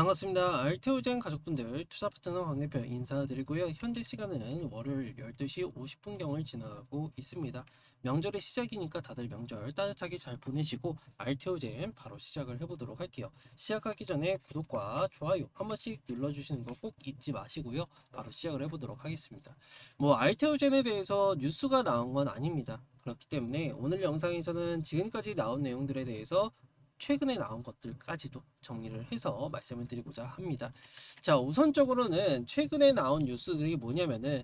반갑습니다. 알테오젠 가족분들 투자 파트너 강 대표 인사드리고요. 현재 시간은 월요일 12시 50분경을 지나가고 있습니다. 명절의 시작이니까 다들 명절 따뜻하게 잘 보내시고 알테오젠 바로 시작을 해보도록 할게요. 시작하기 전에 구독과 좋아요 한 번씩 눌러주시는 거 꼭 잊지 마시고요. 바로 시작을 해보도록 하겠습니다. 알테오젠에 대해서 뉴스가 나온 건 아닙니다. 그렇기 때문에 오늘 영상에서는 지금까지 나온 내용들에 대해서 최근에 나온 것들까지도 정리를 해서 말씀을 드리고자 합니다. 자, 우선적으로는 최근에 나온 뉴스들이 뭐냐면은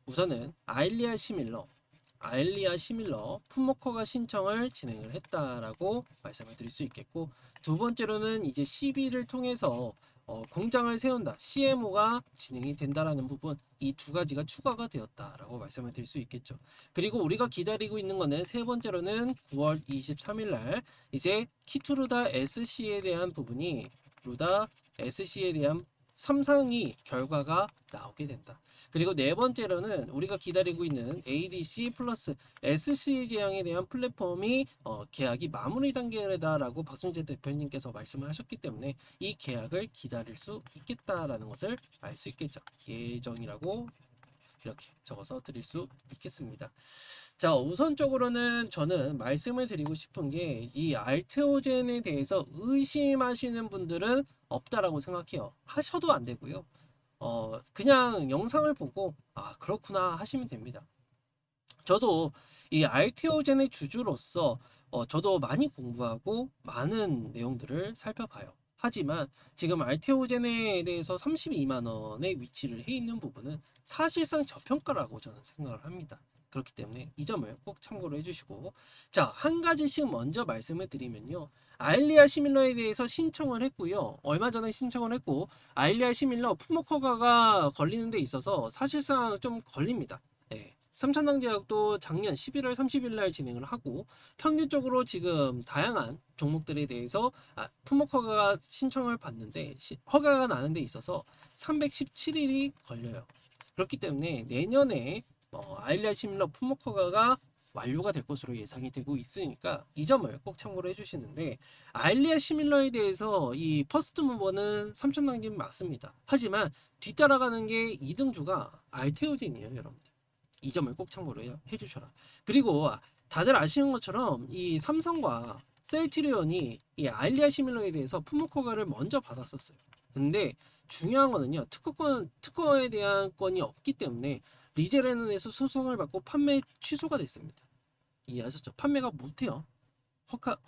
우선은 아일리아 시밀러 품목허가 신청을 진행을 했다라고 말씀을 드릴 수 있겠고, 두 번째로는 이제 CB를 통해서 공장을 세운다, CMO가 진행이 된다라는 부분, 이 두 가지가 추가가 되었다라고 말씀을 드릴 수 있겠죠. 그리고 우리가 기다리고 있는 거는 세 번째로는 9월 23일 날 이제 키투루다 SC에 대한 부분이 루다 SC에 대한 3상이 결과가 나오게 된다. 그리고 네 번째로는 우리가 기다리고 있는 ADC 플러스 SC 제형에 대한 플랫폼이 계약이 마무리 단계다라고 박순재 대표님께서 말씀을 하셨기 때문에 이 계약을 기다릴 수 있겠다라는 것을 알 수 있겠죠. 예정이라고 이렇게 적어서 드릴 수 있겠습니다. 자, 우선적으로는 저는 말씀을 드리고 싶은 게 이 알테오젠에 대해서 의심하시는 분들은 없다라고 생각해요. 하셔도 안 되고요. 그냥 영상을 보고 그렇구나 하시면 됩니다. 저도 이 알테오젠의 주주로서 저도 많이 공부하고 많은 내용들을 살펴봐요. 하지만 지금 알테오젠에 대해서 32만 원의 위치를 해 있는 부분은 사실상 저평가라고 저는 생각을 합니다. 그렇기 때문에 이 점을 꼭 참고로 해주시고, 자, 한 가지씩 먼저 말씀을 드리면요. 아일리아 시밀러에 대해서 신청을 했고요. 얼마 전에 신청을 했고, 아일리아 시밀러 품목허가가 걸리는 데 있어서 사실상 좀 걸립니다. 예. 삼천당제약도 작년 11월 30일 날 진행을 하고, 평균적으로 지금 다양한 종목들에 대해서 품목 허가가 신청을 받는데 허가가 나는 데 있어서 317일이 걸려요. 그렇기 때문에 내년에 아일리아 시밀러 품목 허가가 완료가 될 것으로 예상이 되고 있으니까 이 점을 꼭 참고로 해주시는데, 아일리아 시밀러에 대해서 이 퍼스트 무버는 삼천당제는 맞습니다. 하지만 뒤따라가는 게 2등주가 알테오젠이에요, 여러분들. 이 점을 꼭 참고로 해주셔라. 그리고 다들 아시는 것처럼 이 삼성과 셀트리온이 이 아일리아 시밀러에 대해서 품목허가를 먼저 받았었어요. 근데 중요한 거는요, 특허에 대한 건이 없기 때문에 리제레논에서 소송을 받고 판매 취소가 됐습니다. 이해하셨죠? 판매가 못해요.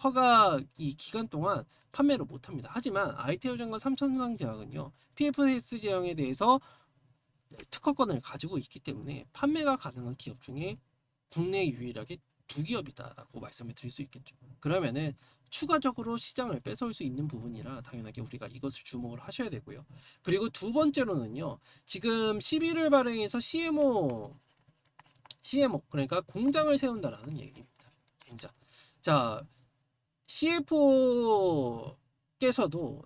허가 이 기간 동안 판매를 못합니다. 하지만 알테오젠과 삼성전자제약은요, PFS 제형에 대해서 특허권을 가지고 있기 때문에 판매가 가능한 기업 중에 국내 유일하게 두 기업이다라고 말씀을 드릴 수 있겠죠. 그러면은 추가적으로 시장을 뺏어올 수 있는 부분이라 당연하게 우리가 이것을 주목을 하셔야 되고요. 그리고 두 번째로는요. 지금 11월 발행해서 CMO 그러니까 공장을 세운다라는 얘기입니다. 공장. 자, CFO께서도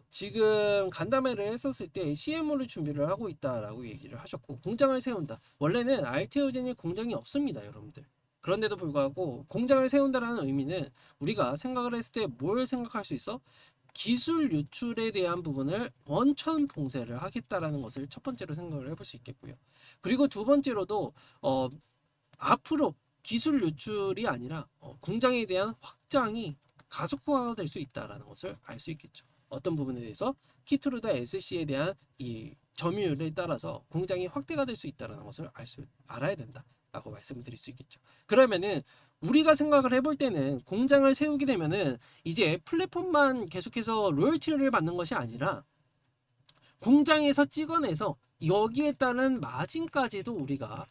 지금 간담회를 했었을 때 CMO를 준비를 하고 있다라고 얘기를 하셨고, 공장을 세운다. 원래는 알테오젠이 공장이 없습니다, 여러분들. 그런데도 불구하고 공장을 세운다라는 의미는 우리가 생각을 했을 때 뭘 생각할 수 있어? 기술 유출에 대한 부분을 원천 봉쇄를 하겠다라는 것을 첫 번째로 생각을 해볼 수 있겠고요. 그리고 두 번째로도 앞으로 기술 유출이 아니라 공장에 대한 확장이 가속화가 될 수 있다라는 것을 알 수 있겠죠. 어떤 부분에 대해서 키트루다 SC에 대한 이 점유율에 따라서 공장이 확대가 될 수 있다라는 것을 알아야 된다라고 말씀을 드릴 수 있겠죠. 그러면은 우리가 생각을 해볼 때는 공장을 세우게 되면은 이제 플랫폼만 계속해서 로열티를 받는 것이 아니라 공장에서 찍어내서 여기에 따른 마진까지도 우리가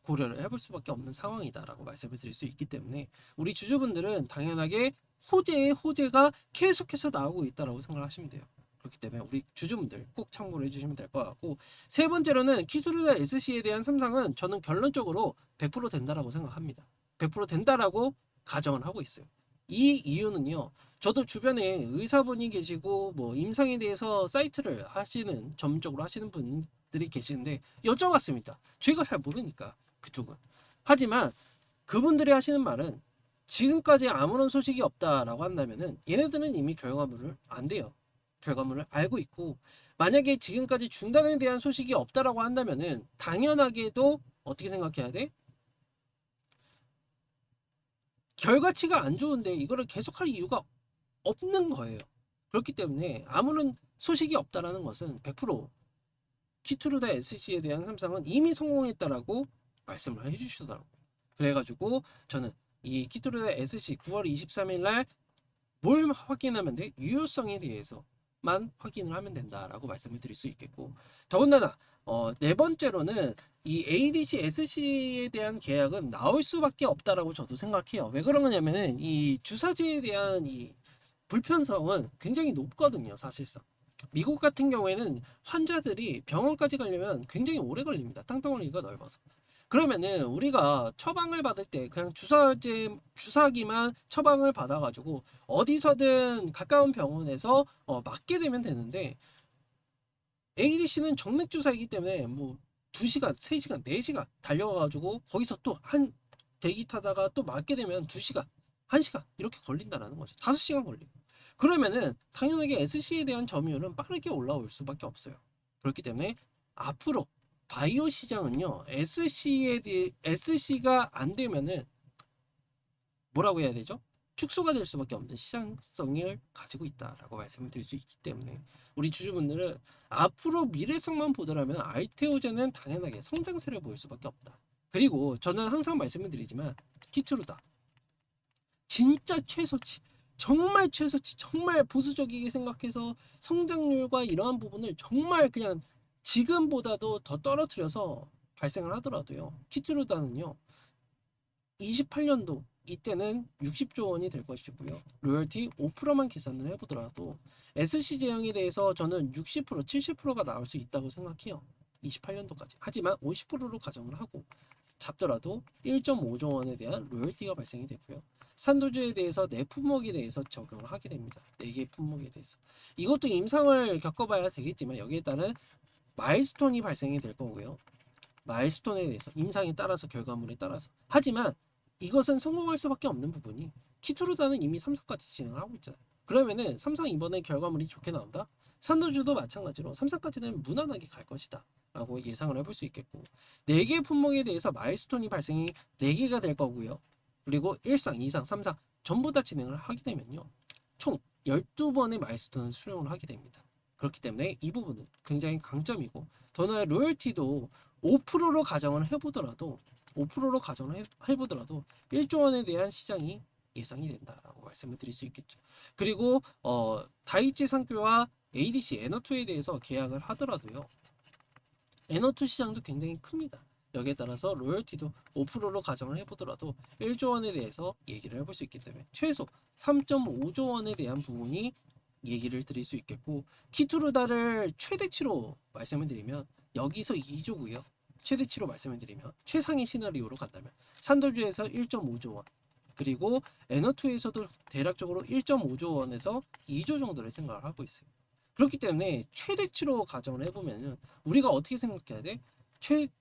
고려를 해볼 수밖에 없는 상황이다라고 말씀을 드릴 수 있기 때문에 우리 주주분들은 당연하게 호재의 호재가 계속해서 나오고 있다라고 생각하시면 돼요. 그렇기 때문에 우리 주주분들 꼭 참고를 해주시면 될 것 같고, 세 번째로는 키스루다 SC에 대한 삼상은 저는 결론적으로 100% 된다라고 생각합니다. 100% 된다라고 가정을 하고 있어요. 이 이유는요. 저도 주변에 의사분이 계시고 임상에 대해서 사이트를 하시는 전문적으로 하시는 분들이 계시는데 여쭤봤습니다. 제가 잘 모르니까 그쪽은. 하지만 그분들이 하시는 말은 지금까지 아무런 소식이 없다라고 한다면은 얘네들은 이미 결과물을 안 돼요. 결과물을 알고 있고, 만약에 지금까지 중단에 대한 소식이 없다라고 한다면은 당연하게도 어떻게 생각해야 돼? 결과치가 안 좋은데 이거를 계속할 이유가 없는 거예요. 그렇기 때문에 아무런 소식이 없다라는 것은 100% 키투르다 SC에 대한 삼성은 이미 성공했다라고 말씀을 해주시더라고요. 그래가지고 저는 이 키투르다 SC 9월 23일 날 뭘 확인하면 돼? 유효성에 대해서만 확인을 하면 된다라고 말씀을 드릴 수 있겠고, 더군다나 네 번째로는 이 ADC SC에 대한 계약은 나올 수밖에 없다라고 저도 생각해요. 왜 그런 거냐면은 이 주사제에 대한 이 불편성은 굉장히 높거든요, 사실상. 미국 같은 경우에는 환자들이 병원까지 가려면 굉장히 오래 걸립니다. 땅덩어리가 넓어서. 그러면은 우리가 처방을 받을 때 그냥 주사기만 처방을 받아가지고 어디서든 가까운 병원에서 맞게 되면 되는데, ADC는 정맥 주사이기 때문에 뭐 2시간, 3시간, 4시간 달려가지고 거기서 또 한 대기 타다가 또 맞게 되면 2시간, 1시간 이렇게 걸린다라는 거죠. 5시간 걸리고. 그러면은 당연하게 SC에 대한 점유율은 빠르게 올라올 수밖에 없어요. 그렇기 때문에 앞으로 바이오 시장은요, SC가 안 되면은 뭐라고 해야 되죠? 축소가 될 수밖에 없는 시장성을 가지고 있다라고 말씀을 드릴 수 있기 때문에 우리 주주분들은 앞으로 미래성만 보더라면 알테오제는 당연하게 성장세를 보일 수밖에 없다. 그리고 저는 항상 말씀을 드리지만 키트루다 진짜 최소치, 정말 최소치, 정말 보수적이게 생각해서 성장률과 이러한 부분을 정말 그냥 지금보다도 더 떨어뜨려서 발생을 하더라도요, 키트루다는요 28년도 이때는 60조 원이 될 것이고요. 로열티 5%만 계산을 해보더라도 SC 제형에 대해서 저는 60%, 70%가 나올 수 있다고 생각해요. 28년도까지. 하지만 50%로 가정을 하고 잡더라도 1.5조 원에 대한 로열티가 발생이 되고요. 산도주에 대해서 내 품목에 대해서 적용을 하게 됩니다. 4개 품목에 대해서. 이것도 임상을 겪어봐야 되겠지만 여기에 따른 마일스톤이 발생이 될 거고요. 마일스톤에 대해서 임상에 따라서 결과물에 따라서. 하지만 이것은 성공할 수밖에 없는 부분이 키투르다는 이미 3사까지 진행을 하고 있잖아요. 그러면은 3사 이번에 결과물이 좋게 나온다? 산도주도 마찬가지로 3사까지는 무난하게 갈 것이다 라고 예상을 해볼 수 있겠고, 4개 품목에 대해서 마일스톤이 발생이 4개가 될 거고요. 그리고 1상, 2상, 3상 전부 다 진행을 하게 되면요, 총 12번의 마일스톤을 수령을 하게 됩니다. 그렇기 때문에 이 부분은 굉장히 강점이고, 더나 로열티도 5%로 가정을 해보더라도 5%로 가정을 해보더라도 1조 원에 대한 시장이 예상이 된다라고 말씀을 드릴 수 있겠죠. 그리고 다이치 상교와 ADC 에너투에 대해서 계약을 하더라도요, 에너투 시장도 굉장히 큽니다. 여기에 따라서 로열티도 5%로 가정을 해보더라도 1조 원에 대해서 얘기를 해볼 수 있기 때문에 최소 3.5조 원에 대한 부분이 얘기를 드릴 수 있겠고, 키투르다를 최대치로 말씀을 드리면 여기서 2조고요. 최대치로 말씀을 드리면 최상위 시나리오로 간다면 산도주에서 1.5조 원, 그리고 에너투에서도 대략적으로 1.5조 원에서 2조 정도를 생각을 하고 있어요. 그렇기 때문에 최대치로 가정을 해보면은 우리가 어떻게 생각해야 돼?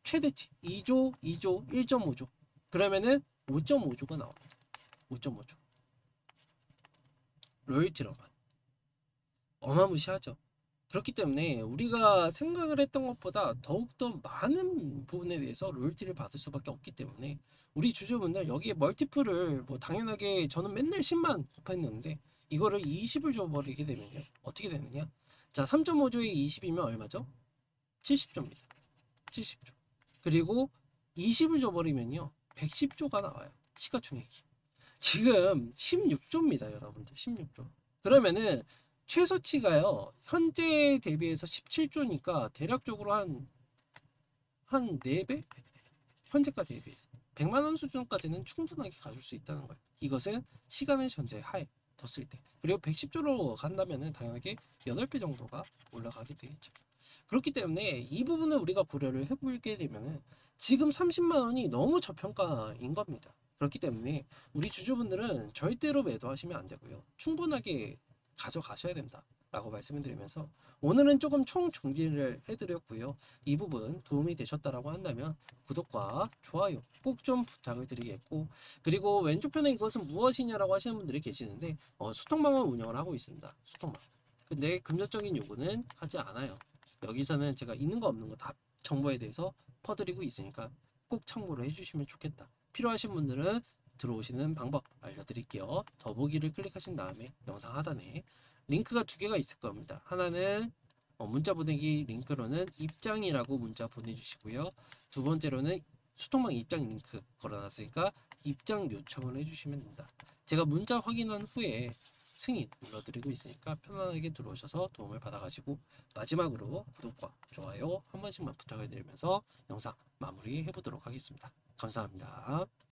최대치 2조, 2조, 1.5조, 그러면은 5.5조가 나옵니다. 5.5조 로열티로만. 어마무시하죠. 그렇기 때문에 우리가 생각을 했던 것보다 더욱더 많은 부분에 대해서 로열티를 받을 수밖에 없기 때문에 우리 주주분들 여기에 멀티플을 뭐 당연하게 저는 맨날 10만 곱했는데 이거를 20을 줘버리게 되면요, 어떻게 되느냐? 자, 3.5조에 20이면 얼마죠? 70조입니다. 70조. 그리고 20을 줘버리면요 110조가 나와요. 시가총액이. 지금 16조입니다, 여러분들. 16조. 그러면은 최소치가요, 현재 대비해서 17조니까 대략적으로 한 4배? 현재가 대비해서 100만 원 수준까지는 충분하게 가줄 수 있다는 거예요. 이것은 시간을 전제하에 뒀을 때. 그리고 110조로 간다면은 당연하게 8배 정도가 올라가게 되겠죠. 그렇기 때문에 이 부분을 우리가 고려를 해보게 되면은 지금 30만 원이 너무 저평가인 겁니다. 그렇기 때문에 우리 주주분들은 절대로 매도하시면 안 되고요. 충분하게 가져가셔야 된다 라고 말씀을 드리면서 오늘은 조금 총 정리를 해드렸고요. 이 부분 도움이 되셨다라고 한다면 구독과 좋아요 꼭 좀 부탁을 드리겠고, 그리고 왼쪽 편에 이것은 무엇이냐라고 하시는 분들이 계시는데 소통방을 운영을 하고 있습니다. 소통방. 근데 금전적인 요구는 하지 않아요. 여기서는 제가 있는 거 없는 거 다 정보에 대해서 퍼드리고 있으니까 꼭 참고를 해주시면 좋겠다. 필요하신 분들은 들어오시는 방법 알려드릴게요. 더보기를 클릭하신 다음에 영상 하단에 링크가 두 개가 있을 겁니다. 하나는 문자 보내기 링크로는 입장이라고 문자 보내주시고요. 두 번째로는 소통방 입장 링크 걸어놨으니까 입장 요청을 해주시면 됩니다. 제가 문자 확인한 후에 승인 눌러드리고 있으니까 편안하게 들어오셔서 도움을 받아가시고 마지막으로 구독과 좋아요 한 번씩만 부탁을 드리면서 영상 마무리해 보도록 하겠습니다. 감사합니다.